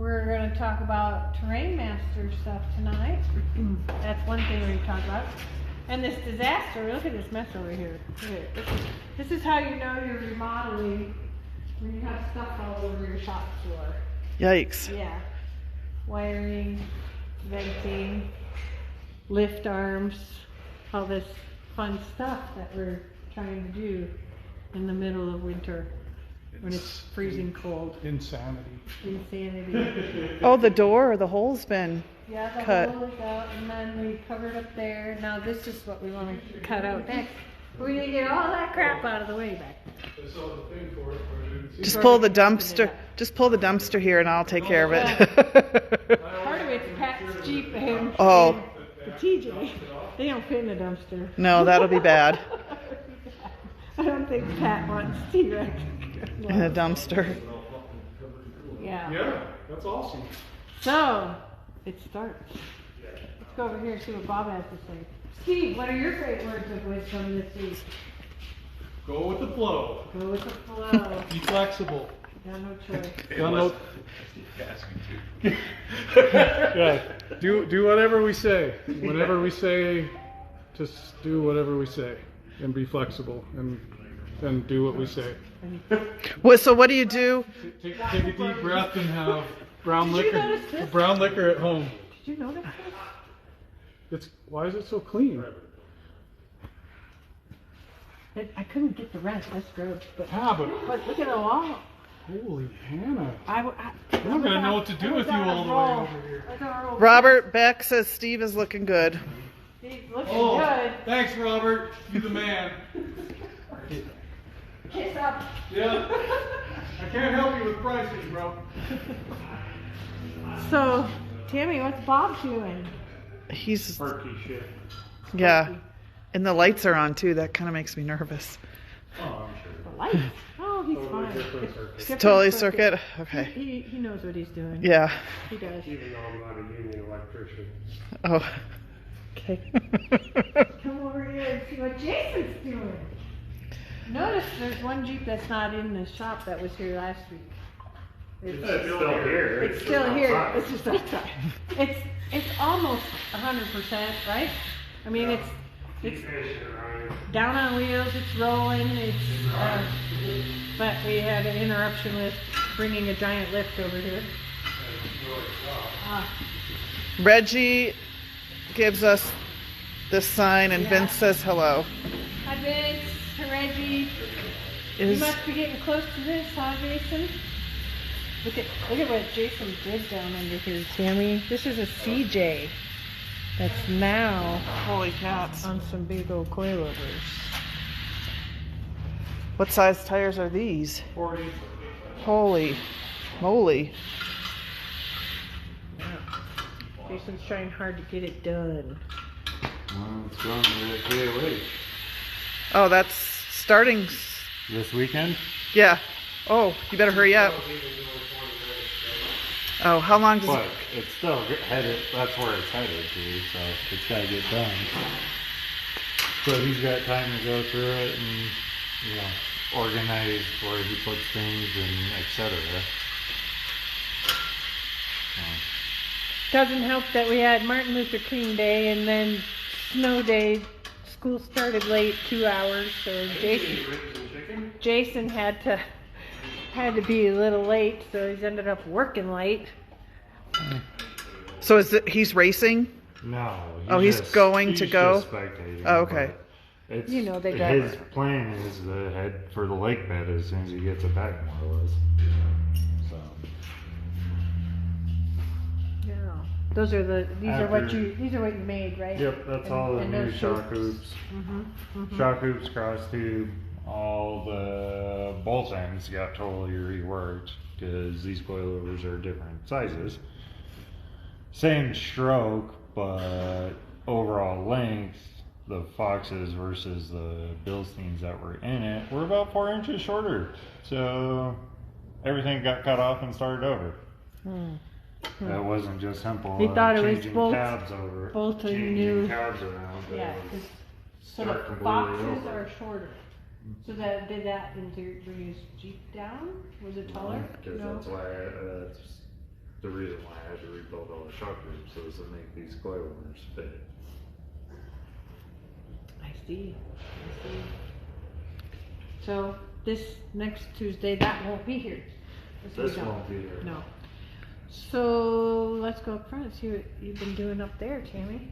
we're going to talk about Terrain Master stuff tonight. That's one thing we're going to talk about. And this disaster, look at this mess over here. This is how you know you're remodeling when you have stuff all over your shop floor. Yikes. Yeah. Wiring, venting, lift arms, all this fun stuff that we're trying to do in the middle of winter when it's freezing cold. Insanity. Oh, the door or the hole's been yeah, cut. The hole is out, and then we covered up there. Now this is what we want to cut out next. We're going to get all that crap out of the way back. Just pull the dumpster. Just pull the dumpster here, and I'll take care of it. Part of it's Pat's Jeep and the TJ. They don't fit in the dumpster. No, that'll be bad. I don't think Pat wants T-Rex in a dumpster. Yeah. Yeah, that's awesome. So, it starts. Let's go over here and see what Bob has to say. Steve, what are your great words of wisdom this week? Go with the flow. Go with the flow. Be flexible. Got no choice. Yeah. Do whatever we say. Whatever we say, just do whatever we say, and be flexible, and do what we say. So what do you do? Take a deep breath and have brown liquor at home. Did you notice this? Why is it so clean? I couldn't get the rest. That's gross. But look at the wall. Holy Hannah. I'm not gonna know what to do with you all the way over here. Robert Beck says Steve is looking good. He's looking good. Thanks, Robert. You the man. Kiss up. Yeah. I can't help you with pricing, bro. So, Tammy, what's Bob doing? He's Perky shit. Yeah. And the lights are on too. That kind of makes me nervous. Oh, I'm sure. The lights? Oh, he's fine. It's totally circuit? Okay. He knows what he's doing. Yeah. He does. Even though I'm not a union electrician. Oh. Okay. Come over here and see what Jason's doing. Notice there's one Jeep that's not in the shop that was here last week. It's still here. It's still here. It's just outside. It's almost 100%, right? I mean, it's down on wheels. It's rolling. But we had an interruption with bringing a giant lift over here. Reggie gives us this sign, and Vince says hello. Hi, Vince. Reggie. You must be getting close to this, huh, Jason? Look at what Jason did down under here, Tammy. This is a CJ that's now holy cats on some big old coilovers. What size tires are these? 40. Holy moly. Yeah. Jason's trying hard to get it done. Well, it's going to be a week. Oh, that's starting this weekend? Yeah. Oh, you better hurry up. Oh, how long does but it's still headed, that's where it's headed to, so it's got to get done. So he's got time to go through it and, organize where he puts things and etc. Doesn't help that we had Martin Luther King Day and then snow day. School started late, 2 hours, so Jason had to be a little late, so he's ended up working late. So he's racing? No. He's going to go? Just spectating. Oh, okay. It's, they got his plan is to head for the lake bed as soon as he gets it back, more or less. So. Yeah. These are what you made, right? Yep, that's all the new shock hoops. Shock hoops, cross tube, all the bolt ends got totally reworked because these coilovers are different sizes. Same stroke, but overall length, the Foxes versus the Bilsteins that were in it were about 4 inches shorter. So everything got cut off and started over. That wasn't just simple. He thought it was changing both cabs over, both changing new cabs around. Yeah, so the completely Foxes over. are shorter. So did that bring his Jeep down? Was it taller? Because No. that's why the shock groups, those that make these coilovers fit. I see. So this next Tuesday, that won't be here. This won't be here. No. So let's go up front and see what you've been doing up there, Tammy.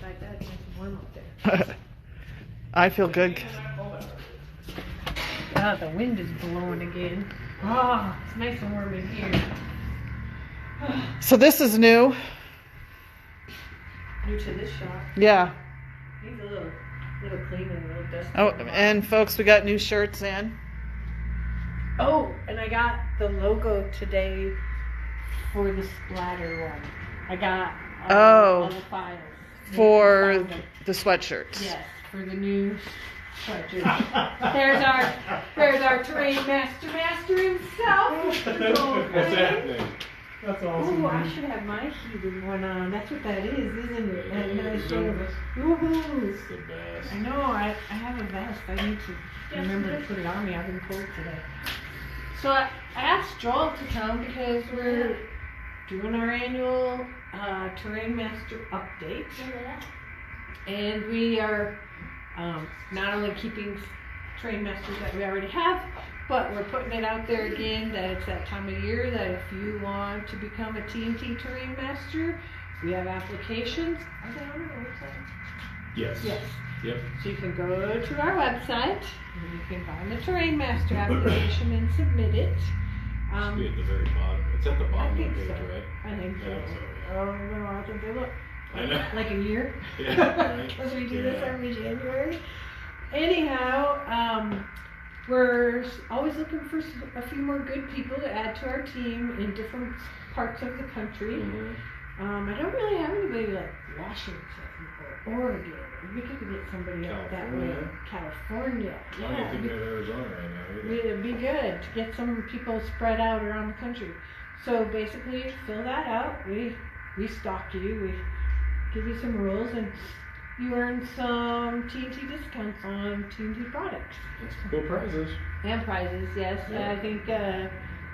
Like that, it's nice and warm up there. I feel good. Ah, the wind is blowing again. Ah, it's nice and warm in here. So this is new. New to this shop. Yeah. Needs a little cleaning, a little dusting. Oh, and folks, we got new shirts in. Oh, and I got the logo today for the splatter one. I got all the files. For the sweatshirts. Yes, for the new sweatshirts. there's our terrain master himself. What's happening? That's awesome. Ooh, I should have my heated one on. That's what that is, isn't it? That nice little. Woohoo! It's the best. I know. I have a vest. I need to remember to put it on me. I've been cold today. So I asked Joel to come because we're doing our annual Terrain Master update. And we are not only keeping Terrain Masters that we already have, but we're putting it out there again that it's that time of year that if you want to become a TNT Terrain Master, we have applications. Are they on our website? Yes. Yes. Yep. So you can go to our website and you can find the Terrain Master application and submit it. Should be at the very bottom. It's at the I bottom of think the page, so. right? I think so. I think so, yeah. Oh no, I think they look I know. like a year. Yeah, right. Because we do this Yeah. every January. Anyhow, we're always looking for a few more good people to add to our team in different parts of the country. Mhm. I don't really have anybody like Washington or Oregon. We could get somebody up that way. California. I don't think we have Arizona right now either. It'd be good to get some people spread out around the country. So basically, fill that out. We stock you. We give you some rules, and you earn some TNT discounts on TNT products. Cool prizes. And prizes, yes. Yeah. I think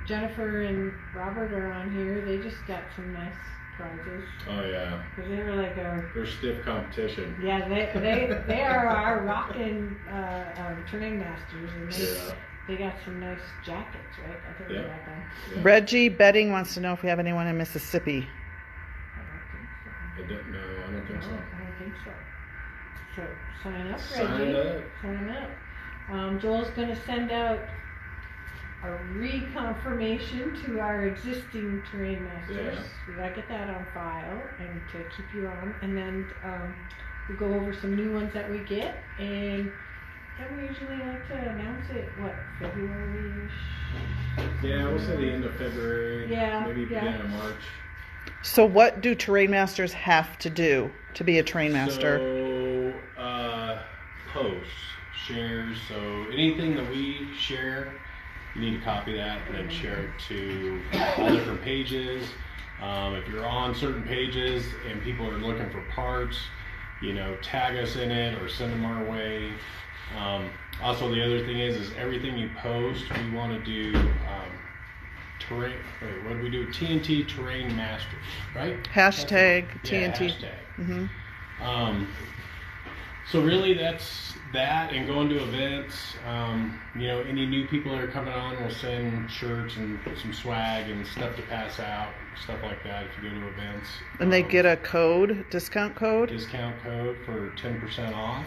Jennifer and Robert are on here. They just got some nice prizes. Oh yeah. Because they were like our... They're stiff competition. Yeah, they are our rockin' terrain masters. And they got some nice jackets, right? I think they got them. Yeah. Reggie Betting wants to know if we have anyone in Mississippi. I don't think so. I don't think so. I don't think so. So sign up, Sign Reggie. up. Sign up. Joel's going to send out a reconfirmation to our existing terrain masters. Yeah. We got to get that on file and to keep you on. And then we'll go over some new ones that we get. And then we usually like to announce it, February-ish? Yeah, we'll say the end of February. Yeah, Maybe beginning of March. So what do terrain masters have to do to be a terrain master? So, posts, shares. So anything that we share, you need to copy that and then share it to all different pages. If you're on certain pages and people are looking for parts, tag us in it or send them our way. Also, the other thing is everything you post, we want to do terrain. Wait, what do we do? TNT Terrain Masters, right? Hashtag Yeah, TNT. hashtag. So really, that's that, and going to events. Any new people that are coming on, we'll send shirts and some swag and stuff to pass out, stuff like that. If you go to events, And they get a discount code? discount code for 10% off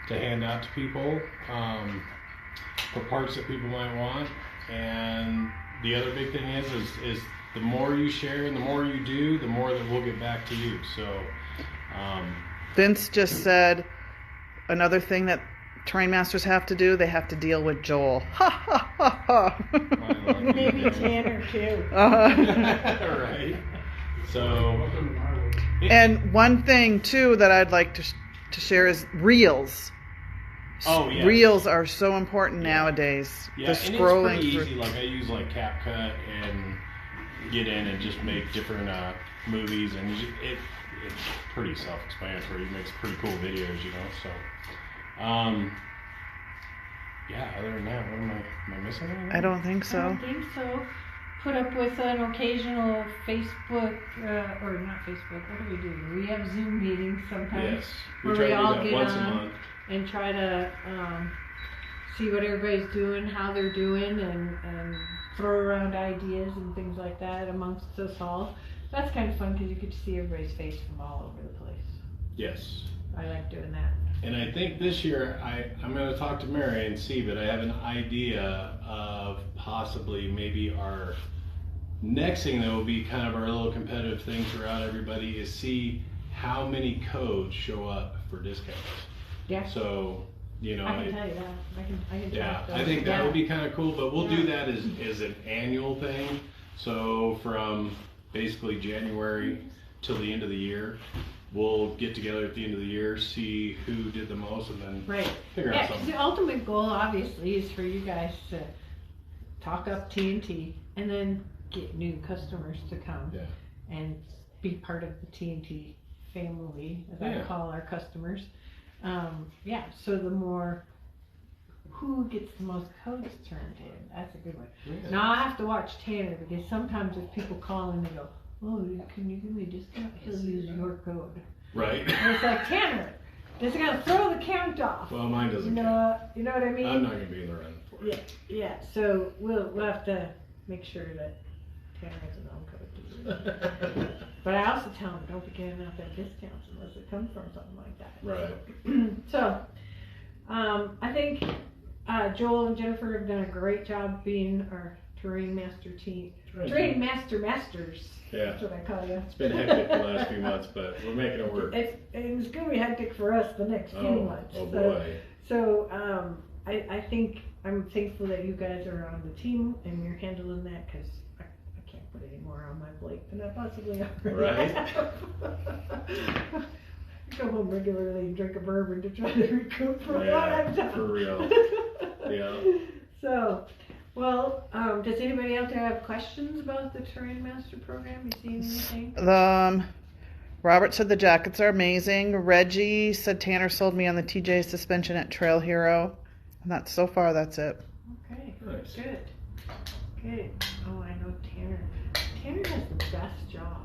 to hand out to people for parts that people might want. And the other big thing is the more you share and the more you do, the more that we'll get back to you. So Vince just said another thing that terrain masters have to do, they have to deal with Joel. Ha ha ha ha. Maybe Tanner too. right. So And one thing too that I'd like to share is reels. Oh, yes. Reels are so important nowadays. Yeah, The and scrolling it's pretty through. easy. Like I use CapCut and get in and just make different movies, and it's pretty self-explanatory. It makes pretty cool videos, So, other than that, what am I missing anything? I don't think I so. don't think so. put up with an occasional Facebook, or not Facebook, what do we do? We have Zoom meetings sometimes. Yes, we where try we to all do that get once a on month. and try to see what everybody's doing, how they're doing, and throw around ideas and things like that amongst us all. That's kind of fun because you get to see everybody's face from all over the place. Yes. I like doing that. And I think this year, I'm going to talk to Mary and see, but I have an idea of possibly maybe our next thing that will be kind of our little competitive thing throughout everybody is see how many codes show up for discounts. Yeah. So, you know, I can tell you that. I can yeah, talk those. I think that would be kind of cool, but we'll do Yeah. that as an annual thing. So from basically January till the end of the year, we'll get together at the end of the year, see who did the most, and then Right. figure Yeah, out 'cause something. the ultimate goal, obviously, is for you guys to talk up TNT and then get new customers to come Yeah. and be part of the TNT family, as Yeah. I call our customers. Yeah, so the more, who gets the most codes turned in? That's a good one. Yeah. Now I have to watch Tanner because sometimes if people call and they go, "Oh, can you give me a discount?" He'll use your code. Right. And it's like, Tanner, just gotta throw the count off. Well, mine You doesn't count. know, you know what I mean? I'm not going to be in the run for Yeah, it. yeah. So we'll have to make sure that Tanner has his own code too. But I also tell him, don't be giving out that discounts unless it comes from something like that. Right. So, I think Joel and Jennifer have done a great job being our terrain master team. Terrain masters. Yeah. That's what I call you. It's been hectic the last few months, but we're making it work. It's gonna be hectic for us the next few months. Oh boy. So I think I'm thankful that you guys are on the team and you're handling that because I can't put any more on my plate than I possibly already Right. have. I go home regularly and drink a bourbon to try to recoup from what I've done. for real. Yeah. So, well, does anybody out there have questions about the Terrain Master program? You seen anything? Robert said the jackets are amazing. Reggie said Tanner sold me on the TJ suspension at Trail Hero. And so far, that's it. Okay, Nice. good. Good. Oh, I know Tanner. Tanner has the best job.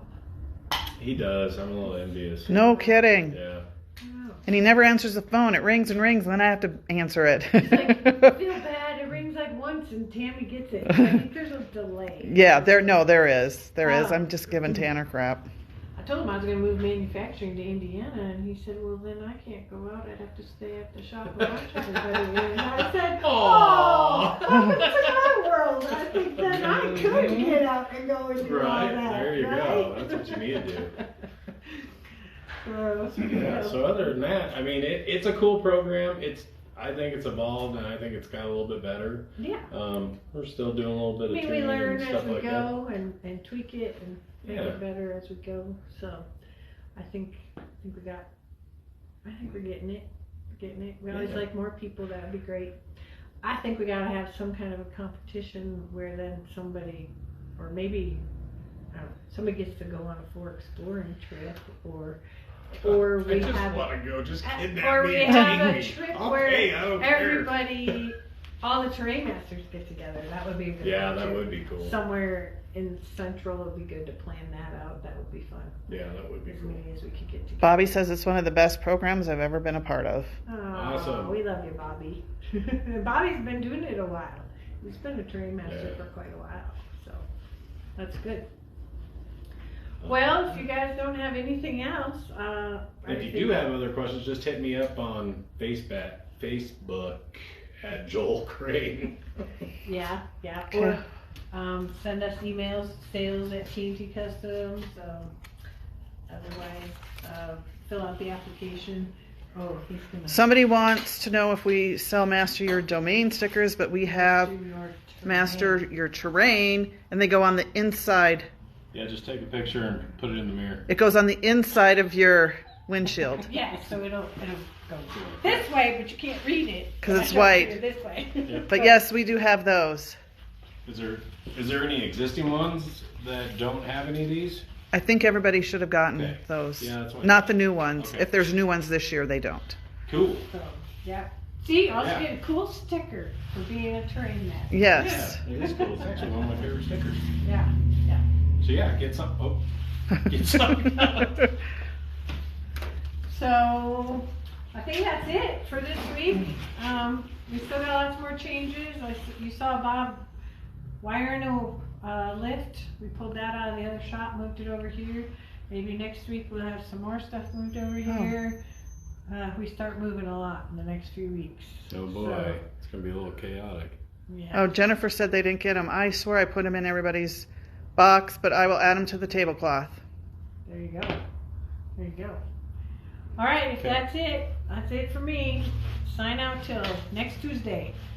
He does. I'm a little envious. No kidding. Yeah. Wow. And he never answers the phone. It rings and rings, and then I have to answer it. It's like, I feel bad. It rings like once and Tammy gets it. I think there's a delay. Yeah, there is. There is. Oh. I'm just giving Tanner crap. I told him I was going to move manufacturing to Indiana, and he said, well, then I can't go out. I'd have to stay at the shop and watch everybody. And I said, oh, welcome to my world. I think then I could get out and go and do all Right. that. There you right? go. That's what you need to do. So, Yeah. So other than that, I mean, it's a cool program. I think it's evolved, and I think it's got a little bit better. yeah. We're still doing a little bit I of mean, we tuning learn and as stuff we like that. go and tweak it and make Yeah. it better as we go. So, I think we're getting it. We always Yeah. like more people. That would be great. I think we gotta have some kind of a competition where then somebody, or maybe somebody gets to go on a 4 exploring trip, or we I just have want to go. Just kidnap or me we and have take a me. trip I'll where pay, I don't care. everybody, all the terrain masters get together. That would be a good Yeah, one, that too. would be cool. Somewhere in Central, it would be good to plan that out. That would be fun. Yeah, that would be As cool. many as we could get together. Bobby says it's one of the best programs I've ever been a part of. Oh, Awesome. we love you, Bobby. Bobby's been doing it a while. He's been a terrain master Yeah. for quite a while, so that's good. Well, if you guys don't have anything else, If you do have other questions, just hit me up on Facebook at Joel Crane. yeah, Okay. or send us emails, sales at TNT Customs. Otherwise, fill out the application. Oh, he's gonna. Somebody wants to know if we sell Master Your Domain stickers, but we have Master Your Terrain, and they go on the inside. Yeah, just take a picture and put it in the mirror. It goes on the inside of your windshield. Yeah, so it'll go this way, but you can't read it 'Cause I it's showed white. you This way. Yeah. But yes, we do have those. Is there any existing ones that don't have any of these? I think everybody should have gotten Okay. those. Yeah, that's what I Not thought. the new ones. Okay. If there's new ones this year, they don't. Cool. So, yeah. See, also Yeah. get a cool sticker for being a terrain master. Yes. Yeah, it is cool. It's actually one of my favorite stickers. Yeah, yeah. So yeah, get some. Oh, get some. So, I think that's it for this week. We still got lots more changes. You saw Bob wiring a lift. We pulled that out of the other shop, moved it over here. Maybe next week we'll have some more stuff moved over here. We start moving a lot in the next few weeks. Oh boy, So, it's gonna be a little chaotic. yeah. Oh, Jennifer said they didn't get them. I swear I put them in everybody's box, but I will add them to the tablecloth. There you go. There you go. All right, if Okay. that's it for me. Sign out till next Tuesday.